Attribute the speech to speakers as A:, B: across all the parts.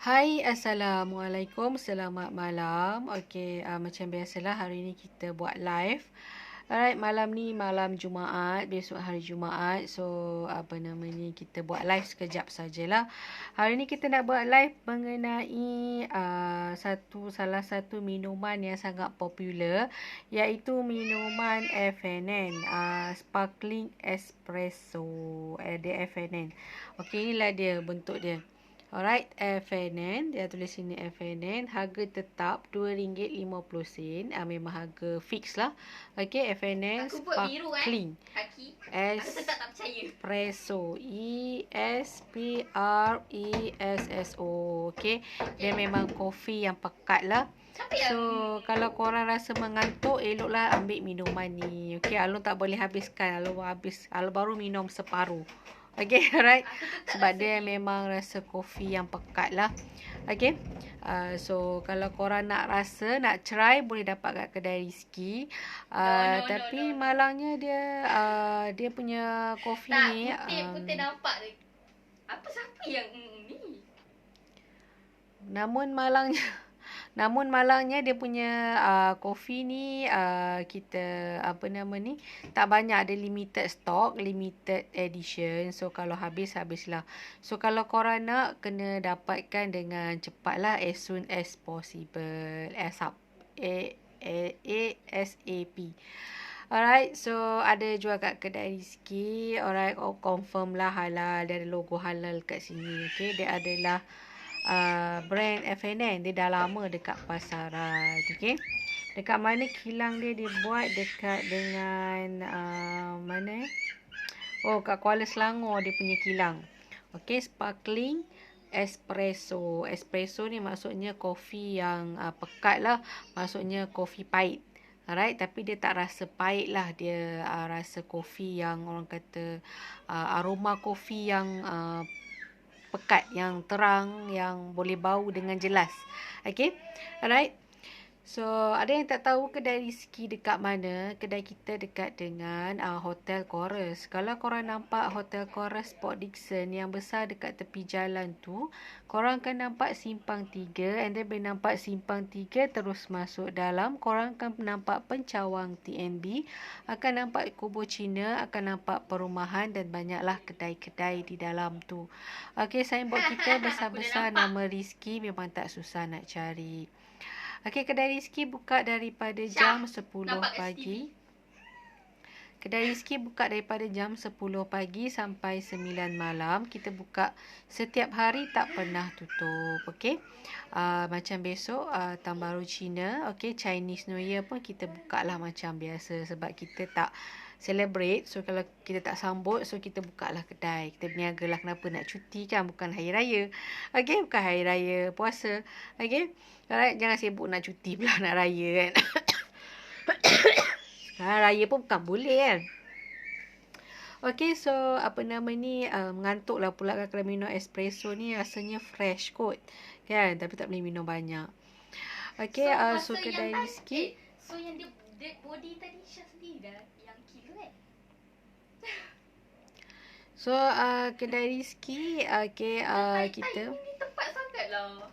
A: Hai, Assalamualaikum. Selamat malam. Okey, macam biasalah hari ni kita buat live. Alright, malam ni malam Jumaat, besok hari Jumaat. So, apa namanya, kita buat live sekejap sajalah. Hari ni kita nak buat live mengenai salah satu minuman yang sangat popular, iaitu minuman FNN, Sparkling Espresso. Dia FNN. Okey, inilah dia bentuk dia. Alright, FNN. Dia tulis sini FNN. Harga tetap RM2.50. Memang harga fix lah. Okay, FNN
B: Aku buat biru
A: Sparkling
B: Haki. Aku tetap tak percaya.
A: Espresso. Espresso. Okay. Dia memang kopi yang pekat lah. So, kalau korang rasa mengantuk, eloklah ambil minuman ni. Okay, Alun tak boleh habiskan. Alun baru minum separuh. Okay, alright. Sebab dia memang rasa kopi yang pekat lah. Okay. So, kalau korang nak try, boleh dapat kat kedai Rizky. Tapi malangnya dia punya kopi ni.
B: Putih nampak. Apa siapa yang ni?
A: Namun malangnya dia punya kopi ni kita tak banyak, ada limited stock, limited edition. So kalau habislah. So kalau korang nak, kena dapatkan dengan cepat lah, as soon as possible. ASAP. Alright, so ada jual kat kedai Rizky. Alright, confirm lah halal. Dia ada logo halal kat sini. Okay, dia adalah brand FNN. Dia dah lama dekat pasaran. Okay. Dekat mana kilang dia dibuat? Dekat dengan mana? Oh, kat Kuala Selangor dia punya kilang. Okay, Sparkling Espresso. Espresso ni maksudnya kopi yang pekat lah. Maksudnya kopi pahit. Alright, tapi dia tak rasa pahit lah. Dia rasa kopi yang orang kata aroma kopi yang pekat, yang terang, yang boleh bau dengan jelas. Okay, alright. So, ada yang tak tahu kedai Rizky dekat mana? Kedai kita dekat dengan Hotel Chorus. Kalau korang nampak Hotel Chorus Port Dickson yang besar dekat tepi jalan tu, korang akan nampak simpang 3, and then boleh nampak simpang 3 terus masuk dalam, korang akan nampak pencawang TNB, akan nampak Kubur Cina, akan nampak perumahan dan banyaklah kedai-kedai di dalam tu. Okey, signboard kita besar-besar nama Rizky, memang tak susah nak cari. Okey, kedai Rizky buka daripada jam 10 pagi. Kedai Rizky buka daripada jam 10 pagi sampai 9 malam. Kita buka setiap hari, tak pernah tutup. Okey. Macam besok Tahun Baru Cina, okey, Chinese New Year pun kita buka lah macam biasa, sebab kita tak celebrate. So kalau kita tak sambut, so kita buka lah kedai. Kita berniaga lah, kenapa nak cuti kan? Bukan hari raya. Okey, bukan hari raya puasa. Okey. Alright, jangan sibuk nak cuti pula nak raya kan. Sekarang raya pun bukan boleh kan. Okey, so mengantuk lah pula kan kalau minum espresso ni, rasanya fresh kot kan, tapi tak boleh minum banyak. Okey, so kedai Rizky.
B: So yang dia dead body tadi Syah sendiri dah yang kira kan?
A: So kedai Rizky, okey, kita
B: Ini tempat sangat lah.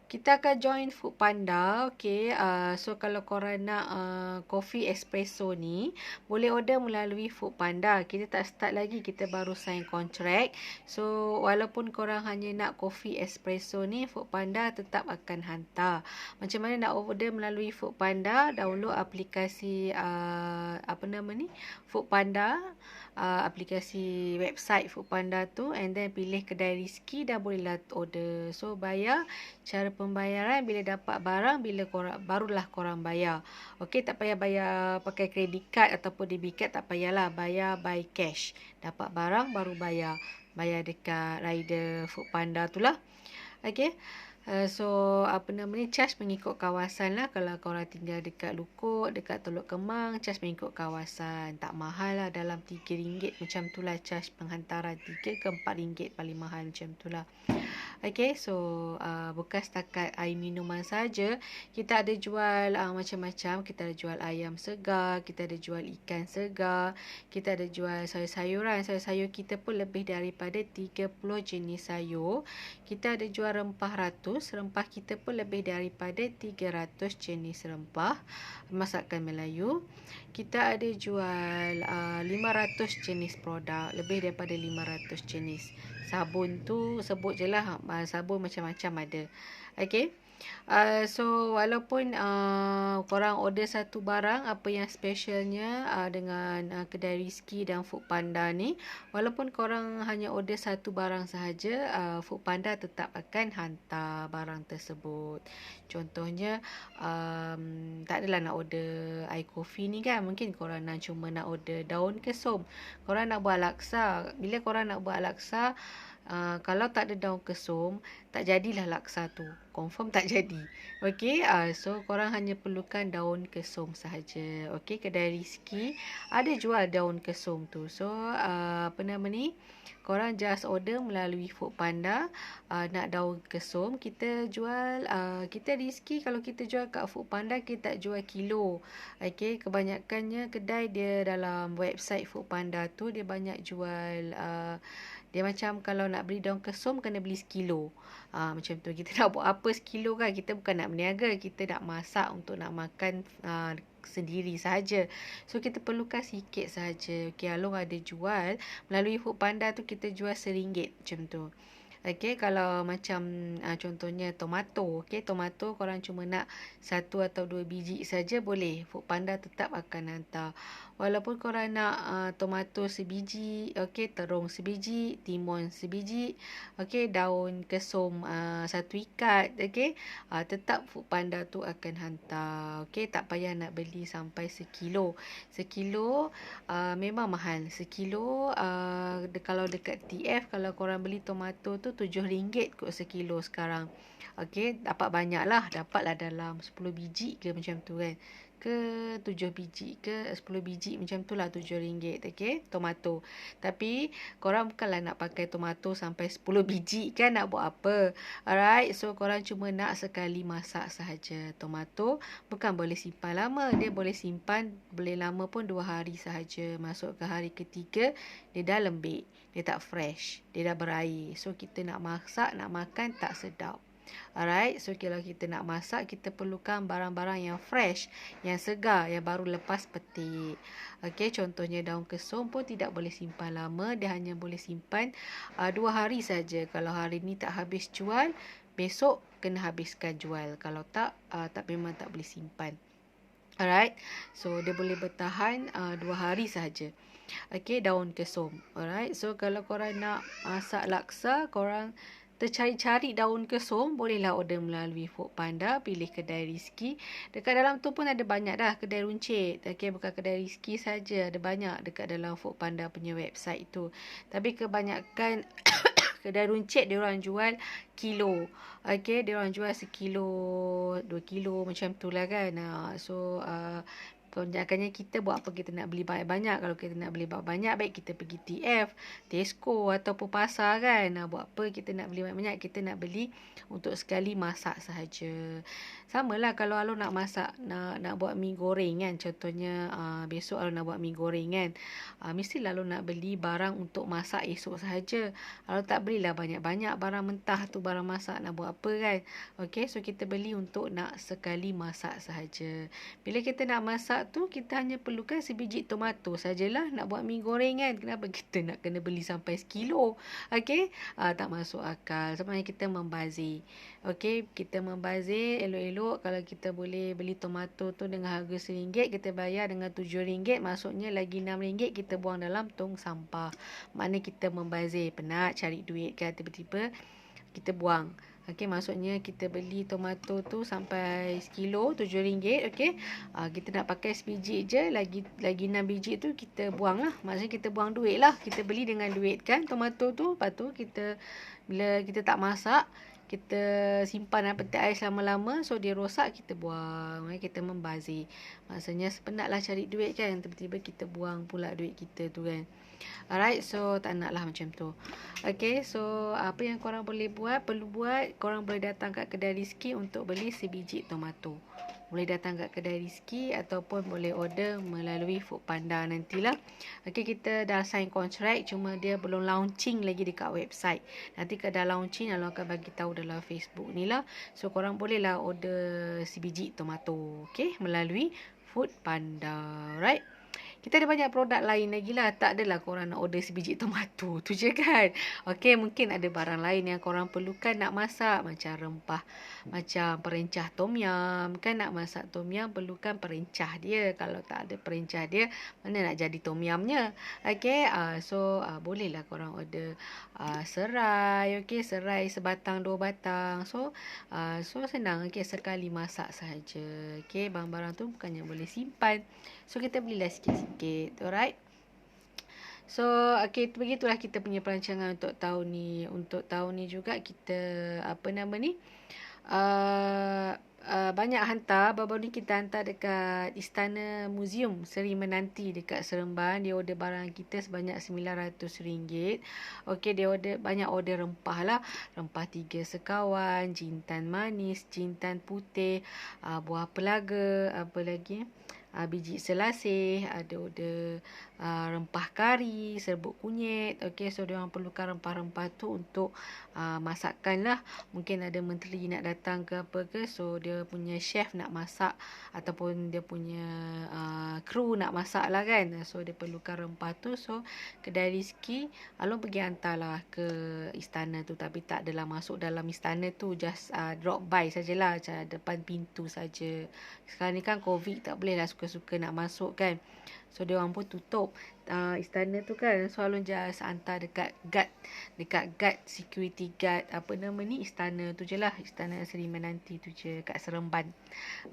A: Kita akan join Foodpanda. Okay. So kalau korang nak coffee espresso ni, boleh order melalui Foodpanda. Kita tak start lagi. Kita baru sign kontrak. So walaupun korang hanya nak coffee espresso ni, Foodpanda tetap akan hantar. Macam mana nak order melalui Foodpanda? Download aplikasi Foodpanda. Aplikasi website Foodpanda tu, and then pilih kedai Rizky, dah bolehlah order. So bayar, cara pembayaran bila dapat barang, barulah korang bayar. Okey, tak payah bayar pakai credit card ataupun debit card, tak payahlah, bayar by cash. Dapat barang baru bayar dekat rider Foodpanda tu lah. Okey. So apa nama ni, charge mengikut kawasan lah. Kalau korang tinggal dekat Lukut, dekat Teluk Kemang, charge mengikut kawasan. Tak mahal lah, dalam RM3 macam tu lah charge penghantaran. RM3 ke RM4 paling mahal macam tu lah. Okay, so bukan setakat air minuman saja, kita ada jual macam-macam. Kita ada jual ayam segar, kita ada jual ikan segar, kita ada jual sayur-sayuran. Sayur-sayur kita pun lebih daripada 30 jenis sayur. Kita ada jual rempah ratus. Rempah kita pun lebih daripada 300 jenis rempah masakan Melayu. Kita ada jual 500 jenis produk, lebih daripada 500 jenis. Sabun tu sebut je lah, sabun macam-macam ada. Okay. So walaupun korang order satu barang, apa yang specialnya dengan kedai Rizky dan Foodpanda ni, walaupun korang hanya order satu barang sahaja, Foodpanda tetap akan hantar barang tersebut. Contohnya tak adalah nak order air kopi ni kan, mungkin korang cuma nak order daun kesum. Korang nak buat laksa, bila korang nak buat laksa, kalau tak ada daun kesum, tak jadilah laksa tu. Confirm tak jadi. Okey, so korang hanya perlukan daun kesum sahaja. Okey, kedai Rizky ada jual daun kesum tu. So apa nama ni, korang just order melalui Foodpanda. Nak daun kesum, kita jual, kita Rizky kalau kita jual kat Foodpanda, kita tak jual kilo. Okey, kebanyakannya kedai dia dalam website Foodpanda tu, dia banyak jual dia macam kalau nak beli daun kesum kena beli sekilo. Macam tu. Kita nak buat apa sekilo kan? Kita bukan nak berniaga, kita nak masak untuk nak makan sendiri sahaja. So kita perlukan sikit sahaja. Okey, Along ada jual melalui Foodpanda tu, kita jual RM1 macam tu. Okey, kalau macam contohnya tomato. Okey, tomato korang cuma nak 1 atau 2 biji saja boleh. Foodpanda tetap akan hantar. Walaupun korang nak tomato sebiji, okey, terung sebiji, timun sebiji, okey, daun kesum 1 ikat, okey, tetap Foodpanda tu akan hantar. Okey, tak payah nak beli sampai sekilo. Sekilo memang mahal. Sekilo kalau dekat TF, kalau korang beli tomato tu RM7 kot sekilo sekarang. Okey, dapat banyak lah. Dapatlah dalam 10 biji ke macam tu kan. Ke 7 biji ke 10 biji macam tu lah RM7. Okey, tomato. Tapi korang bukanlah nak pakai tomato sampai 10 biji kan, nak buat apa. Alright, so korang cuma nak sekali masak sahaja. Tomato bukan boleh simpan lama. Dia boleh simpan, boleh lama pun 2 hari sahaja. Masuk ke hari ketiga, dia dah lembik. Dia tak fresh. Dia dah berair. So kita nak masak, nak makan tak sedap. Alright, so kalau kita nak masak, kita perlukan barang-barang yang fresh, yang segar, yang baru lepas petik. Okey, contohnya daun kesum pun tidak boleh simpan lama. Dia hanya boleh simpan 2 hari saja. Kalau hari ni tak habis jual, besok kena habiskan jual. Kalau tak, memang tak boleh simpan. Alright, so dia boleh bertahan 2 hari sahaja. Okey, daun kesum. Alright, so kalau korang nak masak laksa, korang tercari-cari daun kesum, bolehlah order melalui Foodpanda, pilih kedai Rizky. Dekat dalam tu pun ada banyak dah kedai runcit. Okey, bukan kedai Rizky saja, ada banyak dekat dalam Foodpanda punya website tu. Tapi kebanyakan kedai runcit dia orang jual kilo. Okey, dia orang jual sekilo, 2 kilo macam tu lah kan. So kebanyakannya kita buat apa, kita nak beli banyak-banyak. Kalau kita nak beli banyak, baik kita pergi TF, Tesco ataupun pasar kan. Buat apa kita nak beli banyak-banyak, kita nak beli untuk sekali masak sahaja. Sama lah kalau Along nak masak, nak buat mi goreng kan. Contohnya besok Along nak buat mi goreng kan. Mestilah Along nak beli barang untuk masak esok sahaja. Along tak belilah banyak-banyak barang mentah tu, barang masak, nak buat apa kan. Okey, so kita beli untuk nak sekali masak sahaja. Bila kita nak masak tu, kita hanya perlukan sebiji tomato sajalah. Nak buat mi goreng kan, kenapa kita nak kena beli sampai sekilo? Okey, tak masuk akal. Sebenarnya kita membazir. Okey, kita membazir. Elok-elok kalau kita boleh beli tomato tu dengan harga RM1, kita bayar dengan RM7, maksudnya lagi RM6 kita buang dalam tong sampah. Maknanya kita membazir, penat cari duit kan, tiba-tiba kita buang. Okey, maksudnya kita beli tomato tu sampai sekilo RM7. Okey, kita nak pakai sebiji je, lagi 6 biji tu kita buang lah. Maksudnya kita buang duit lah. Kita beli dengan duit kan tomato tu. Lepas tu kita, bila kita tak masak, kita simpan dalam peti air selama-lama, so dia rosak, kita buang, kita membazir. Maksudnya penatlah cari duit kan, tiba-tiba kita buang pula duit kita tu kan. Alright, so tak nak lah macam tu. Okay, so apa yang korang boleh buat, korang boleh datang kat kedai Rizky untuk beli sebiji tomato. Boleh datang kat kedai Rizky ataupun boleh order melalui Foodpanda nantilah. Okay, kita dah sign contract, cuma dia belum launching lagi dekat website. Nanti kalau dah launching, Along akan bagi tahu dalam Facebook ni lah. So korang boleh lah order sebiji tomato, okay, melalui Foodpanda. Right? Kita ada banyak produk lain lagi lah. Tak adalah korang nak order sebiji tomato tu je kan. Okay, mungkin ada barang lain yang korang perlukan nak masak. Macam rempah, macam perencah tom yum. Kan nak masak tom yum perlukan perencah dia. Kalau tak ada perencah dia, mana nak jadi tom yumnya. Okay, so bolehlah korang order serai. Okay, serai sebatang, 2 batang. So senang. Okay, sekali masak sahaja. Okay, barang-barang tu bukannya boleh simpan. So kita belilah sikit-sikit. Alright. So okay, begitulah kita punya perancangan untuk tahun ni. Untuk tahun ni juga kita banyak hantar. Baru-baru ni kita hantar dekat Istana Museum Seri Menanti dekat Seremban. Dia order barang kita sebanyak RM900. Okey, dia banyak order rempah lah. Rempah 3 sekawan, jintan manis, jintan putih, buah pelaga, apa lagi? Biji selasih, ada order rempah kari, serbuk kunyit. Okey, so dia orang perlukan rempah-rempah tu untuk masakan lah. Mungkin ada menteri nak datang ke apa ke, so dia punya chef nak masak ataupun dia punya kru nak masak lah kan. So dia perlukan rempah tu. So kedai Rizky, Along pergi hantar lah ke istana tu, tapi tak adalah masuk dalam istana tu, just drop by sajalah, macam depan pintu saja. Sekarang ni kan COVID, tak boleh lah suka-suka nak masuk kan. So dia orang pun tutup istana tu kan. So Along just hantar dekat guard, security guard, istana tu je lah. Istana Seri Menanti tu je kat Seremban.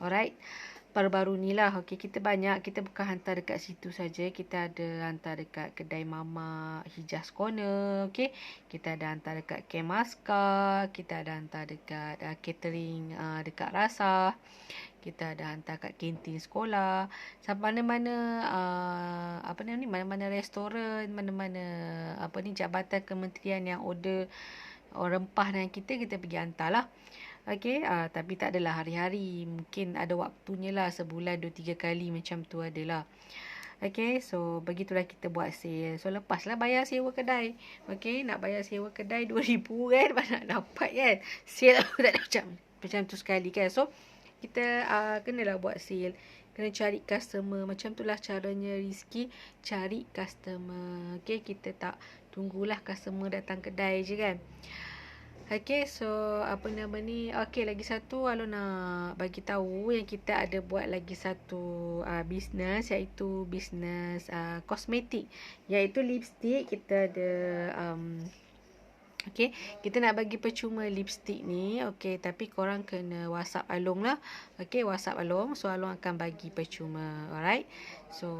A: Alright. Baru-baru ni lah. Okay, kita banyak. Kita bukan hantar dekat situ saja. Kita ada hantar dekat kedai Mama Hijaz Corner. Okay. Kita ada hantar dekat Kemaska. Kita ada hantar dekat catering dekat Rasa. Kita ada hantar kat kantin sekolah. Sampai mana-mana mana-mana restoran, mana-mana jabatan kementerian yang order rempah dengan kita pergi hantar lah. Okay, tapi tak adalah hari-hari. Mungkin ada waktunya lah, sebulan 2-3 kali macam tu adalah. Okay, so begitulah kita buat sale. So lepas lah bayar sewa kedai. Okay, nak bayar sewa kedai 2,000 kan, mana nak dapat kan. Sale tak ada macam tu sekali kan. So kita kenalah buat sale. Kena cari customer. Macam tu lah caranya Rizky cari customer. Okay, kita tak tunggulah customer datang kedai je kan. Okay, so okay, lagi satu Along nak bagi tahu yang kita ada buat lagi satu bisnes, iaitu bisnes kosmetik, iaitu lipstick. Kita ada okay, kita nak bagi percuma lipstick ni. Okay, tapi korang kena WhatsApp Along lah. Okay, WhatsApp Along. So Along akan bagi percuma. Alright. So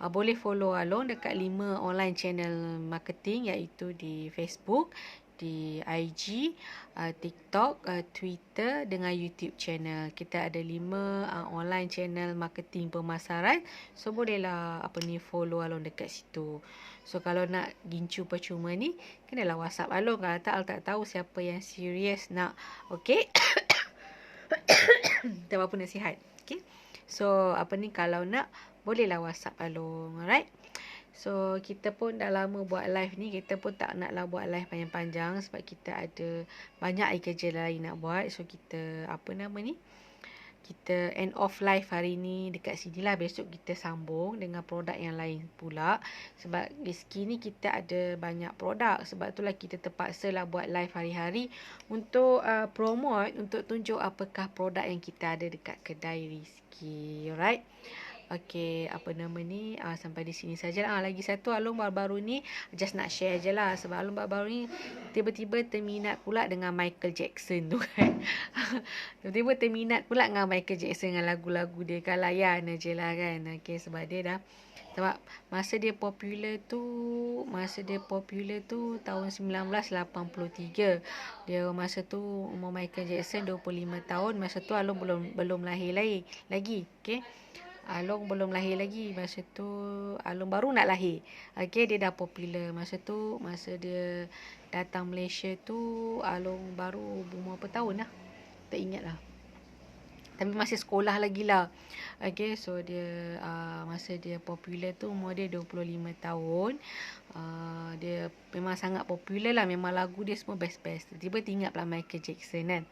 A: boleh follow Along dekat 5 online channel marketing, iaitu di Facebook, di IG, TikTok, Twitter dengan YouTube channel. Kita ada 5 online channel marketing pemasaran. So bolehlah follow Along dekat situ. So kalau nak gincu percuma ni, kenalah WhatsApp Along. Kalau tak tahu siapa yang serius nak. Okay. Tak apa nasihat. Okay. So kalau nak, bolehlah WhatsApp Along. Alright. So kita pun dah lama buat live ni. Kita pun tak naklah buat live panjang-panjang, sebab kita ada banyak kerja lain nak buat. So kita kita end off live hari ni dekat sini lah. Besok kita sambung dengan produk yang lain pula. Sebab Rizky ni kita ada banyak produk. Sebab itulah kita terpaksa lah buat live hari-hari untuk promote, untuk tunjuk apakah produk yang kita ada dekat kedai Rizky. Alright. Okay, sampai di sini saja. Lagi satu, Along baru-baru ni just nak share je lah. Sebab Along baru-baru ni tiba-tiba terminat pula dengan Michael Jackson tu kan. Tiba-tiba terminat pula dengan Michael Jackson, dengan lagu-lagu dia kan. Layan je lah kan. Okay, sebab dia dah Sebab masa dia popular tu tahun 1983. Dia masa tu umur Michael Jackson 25 tahun. Masa tu Along belum lahir lagi. Okey. Along belum lahir lagi. Masa tu Along baru nak lahir. Okey, dia dah popular. Masa dia datang Malaysia tu Along baru umur berapa tahun lah. Tak ingat lah. Tapi masih sekolah lagi lah. Okay, so dia masa dia popular tu umur dia 25 tahun. Dia memang sangat popular lah. Memang lagu dia semua best-best. Tiba-tiba ingat pula Michael Jackson kan.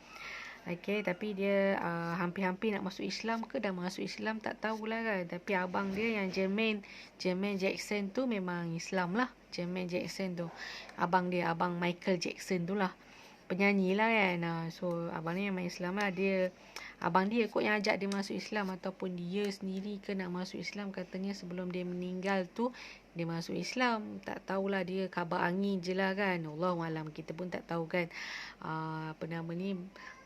A: Okay, tapi dia hampir-hampir nak masuk Islam ke dah masuk Islam tak tahulah kan. Tapi abang dia yang Jermaine Jackson tu memang Islam lah. Jermaine Jackson tu. Abang Michael Jackson tu lah. Penyanyi lah kan. So abang ni memang Islam lah. Abang dia kot yang ajak dia masuk Islam, ataupun dia sendiri ke nak masuk Islam. Katanya sebelum dia meninggal tu dia masuk Islam. Tak tahulah, dia khabar angin je lah kan. Allahualam, kita pun tak tahu kan.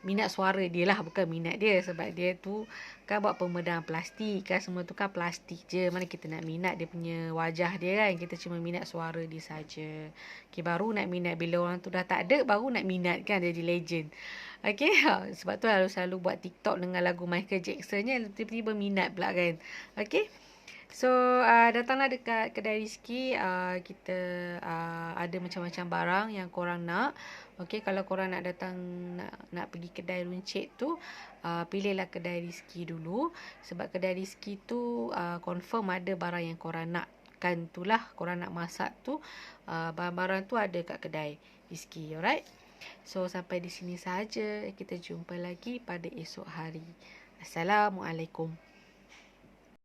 A: Minat suara dia lah, bukan minat dia. Sebab dia tu kan buat pembedahan plastik kan. Semua tu kan plastik je. Mana kita nak minat dia punya wajah dia kan. Kita cuma minat suara dia saja. Okay, baru nak minat bila orang tu dah tak ada, baru nak minat kan, jadi legend. Okay, sebab tu selalu buat TikTok dengan lagu Michael Jackson je. Tiba-tiba minat pula kan. Okay. So, datanglah dekat kedai Rizky. Kita ada macam-macam barang yang korang nak. Okay, kalau korang nak datang, nak pergi kedai runcit tu, pilihlah kedai Rizky dulu. Sebab kedai Rizky tu confirm ada barang yang korang nak. Kan itulah, korang nak masak tu, barang-barang tu ada kat kedai Rizky. Alright. So, sampai di sini sahaja. Kita jumpa lagi pada esok hari. Assalamualaikum.